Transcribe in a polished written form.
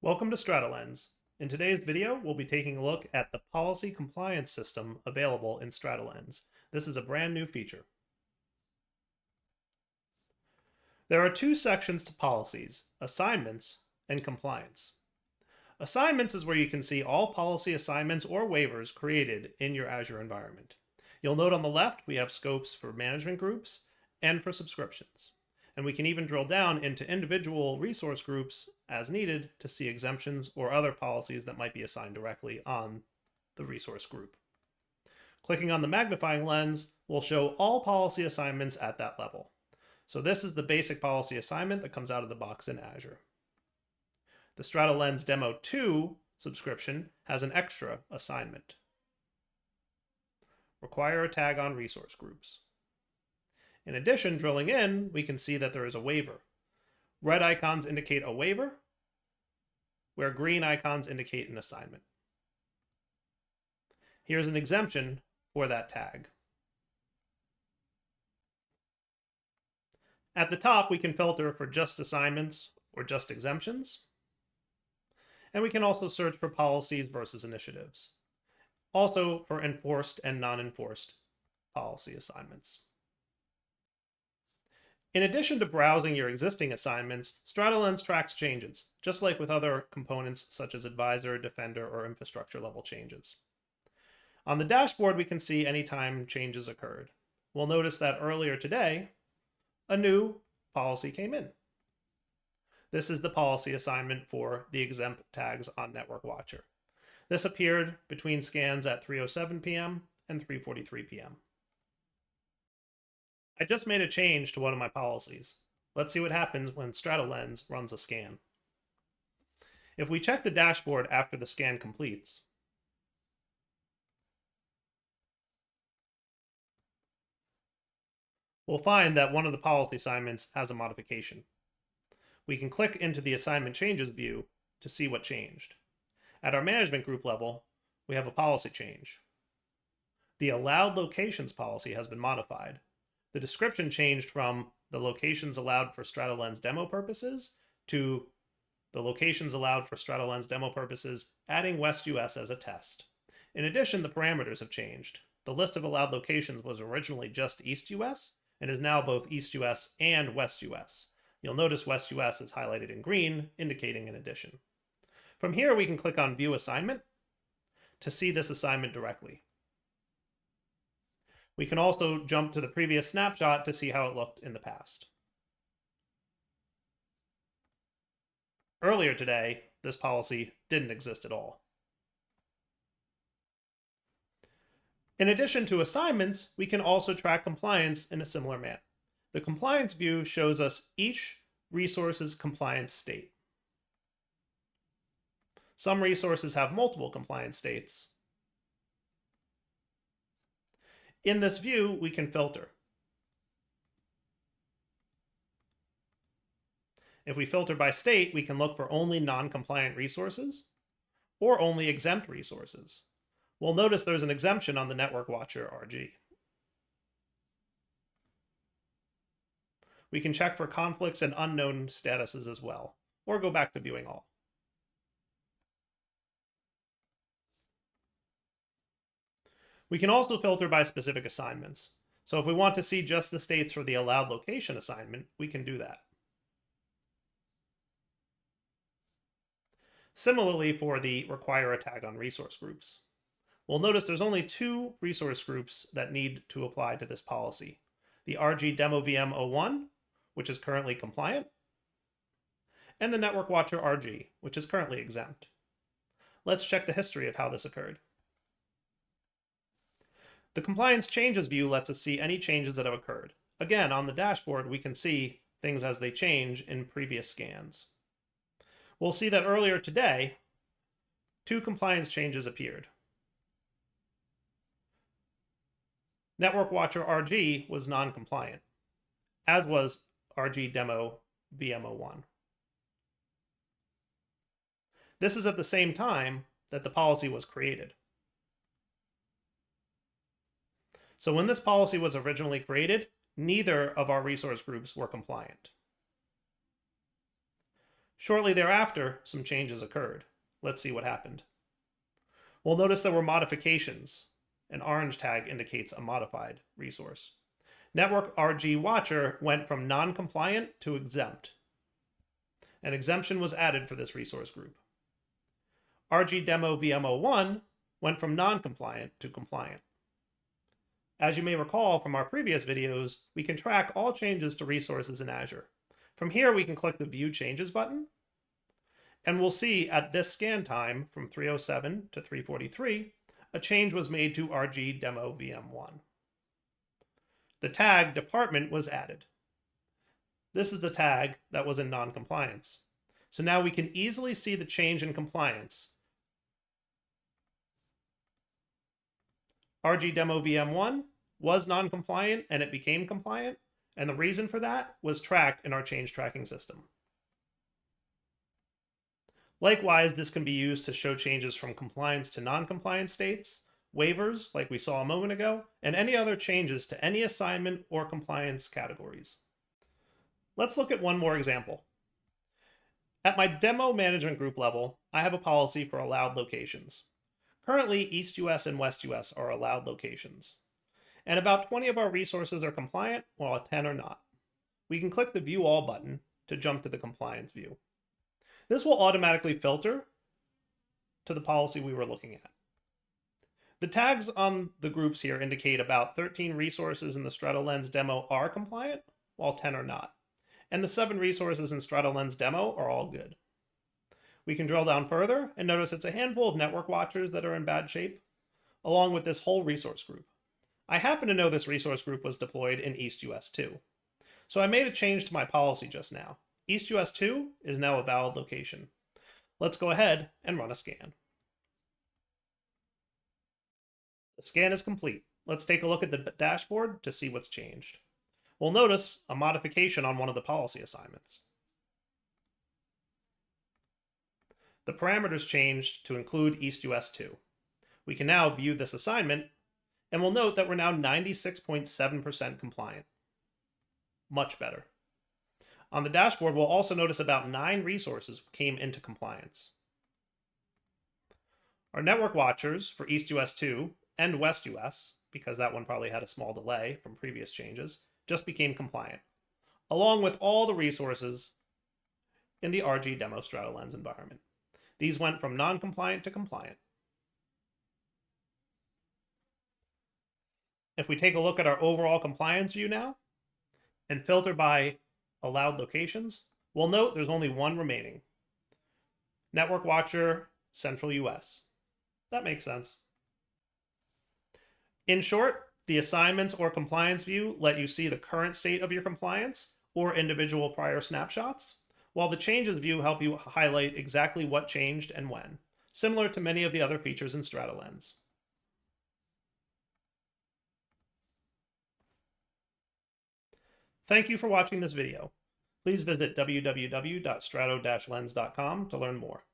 Welcome to StratoLens. In today's video, we'll be taking a look at the policy compliance system available in StratoLens. This is a brand new feature. There are two sections to policies: assignments and compliance. Assignments is where you can see all policy assignments or waivers created in your Azure environment. You'll note on the left we have scopes for management groups and for subscriptions. And we can even drill down into individual resource groups as needed to see exemptions or other policies that might be assigned directly on the resource group. Clicking on the magnifying lens will show all policy assignments at that level. So this is the basic policy assignment that comes out of the box in Azure. The StratoLens Demo 2 subscription has an extra assignment. Require a tag on resource groups. In addition, drilling in, we can see that there is a waiver. Red icons indicate a waiver, where green icons indicate an assignment. Here's an exemption for that tag. At the top, we can filter for just assignments or just exemptions. And we can also search for policies versus initiatives. Also for enforced and non-enforced policy assignments. In addition to browsing your existing assignments, StratoLens tracks changes, just like with other components such as Advisor, Defender, or infrastructure level changes. On the dashboard, we can see anytime changes occurred. We'll notice that earlier today, a new policy came in. This is the policy assignment for the exempt tags on Network Watcher. This appeared between scans at 3:07 p.m. and 3:43 p.m. I just made a change to one of my policies. Let's see what happens when StratoLens runs a scan. If we check the dashboard after the scan completes, we'll find that one of the policy assignments has a modification. We can click into the assignment changes view to see what changed. At our management group level, we have a policy change. The allowed locations policy has been modified. The description changed from the locations allowed for StratoLens demo purposes to the locations allowed for StratoLens demo purposes, adding West US as a test. In addition, the parameters have changed. The list of allowed locations was originally just East US and is now both East US and West US. You'll notice West US is highlighted in green, indicating an addition. From here, we can click on View Assignment to see this assignment directly. We can also jump to the previous snapshot to see how it looked in the past. Earlier today, this policy didn't exist at all. In addition to assignments, we can also track compliance in a similar manner. The compliance view shows us each resource's compliance state. Some resources have multiple compliance states. In this view, we can filter. If we filter by state, we can look for only non-compliant resources or only exempt resources. We'll notice there's an exemption on the Network Watcher RG. We can check for conflicts and unknown statuses as well, or go back to viewing all. We can also filter by specific assignments. So if we want to see just the states for the allowed location assignment, we can do that. Similarly for the require a tag on resource groups. We'll notice there's only two resource groups that need to apply to this policy. The RG Demo VM 01, which is currently compliant, and the Network Watcher RG, which is currently exempt. Let's check the history of how this occurred. The compliance changes view lets us see any changes that have occurred. Again, on the dashboard, we can see things as they change in previous scans. We'll see that earlier today, two compliance changes appeared. Network Watcher RG was non-compliant, as was RG Demo VM01. This is at the same time that the policy was created. So when this policy was originally created, neither of our resource groups were compliant. Shortly thereafter, some changes occurred. Let's see what happened. We'll notice there were modifications. An orange tag indicates a modified resource. Network RG Watcher went from non-compliant to exempt. An exemption was added for this resource group. RG Demo VM01 went from non-compliant to compliant. As you may recall from our previous videos, we can track all changes to resources in Azure. From here, we can click the View Changes button, and we'll see at this scan time from 307 to 343, a change was made to RG Demo VM1. The tag Department was added. This is the tag that was in non-compliance. So now we can easily see the change in compliance. RG Demo VM1 was non-compliant and it became compliant, and the reason for that was tracked in our change tracking system. Likewise, this can be used to show changes from compliance to non-compliant states, waivers, like we saw a moment ago, and any other changes to any assignment or compliance categories. Let's look at one more example. At my demo management group level, I have a policy for allowed locations. Currently, East US and West US are allowed locations. And about 20 of our resources are compliant, while 10 are not. We can click the View All button to jump to the compliance view. This will automatically filter to the policy we were looking at. The tags on the groups here indicate about 13 resources in the StratoLens demo are compliant, while 10 are not. And the 7 resources in StratoLens demo are all good. We can drill down further and notice it's a handful of network watchers that are in bad shape, along with this whole resource group. I happen to know this resource group was deployed in East US 2. So I made a change to my policy just now. East US 2 is now a valid location. Let's go ahead and run a scan. The scan is complete. Let's take a look at the dashboard to see what's changed. We'll notice a modification on one of the policy assignments. The parameters changed to include East US 2. We can now view this assignment, and we'll note that we're now 96.7% compliant. Much better. On the dashboard, we'll also notice about 9 resources came into compliance. Our network watchers for East US 2 and West US, because that one probably had a small delay from previous changes, just became compliant, along with all the resources in the RG Demo StratoLens environment. These went from non-compliant to compliant. If we take a look at our overall compliance view now, and filter by allowed locations, we'll note there's only one remaining. Network Watcher, Central US. That makes sense. In short, the assignments or compliance view let you see the current state of your compliance or individual prior snapshots, while the changes view help you highlight exactly what changed and when, similar to many of the other features in StratoLens. Thank you for watching this video. Please visit www.strato-lens.com to learn more.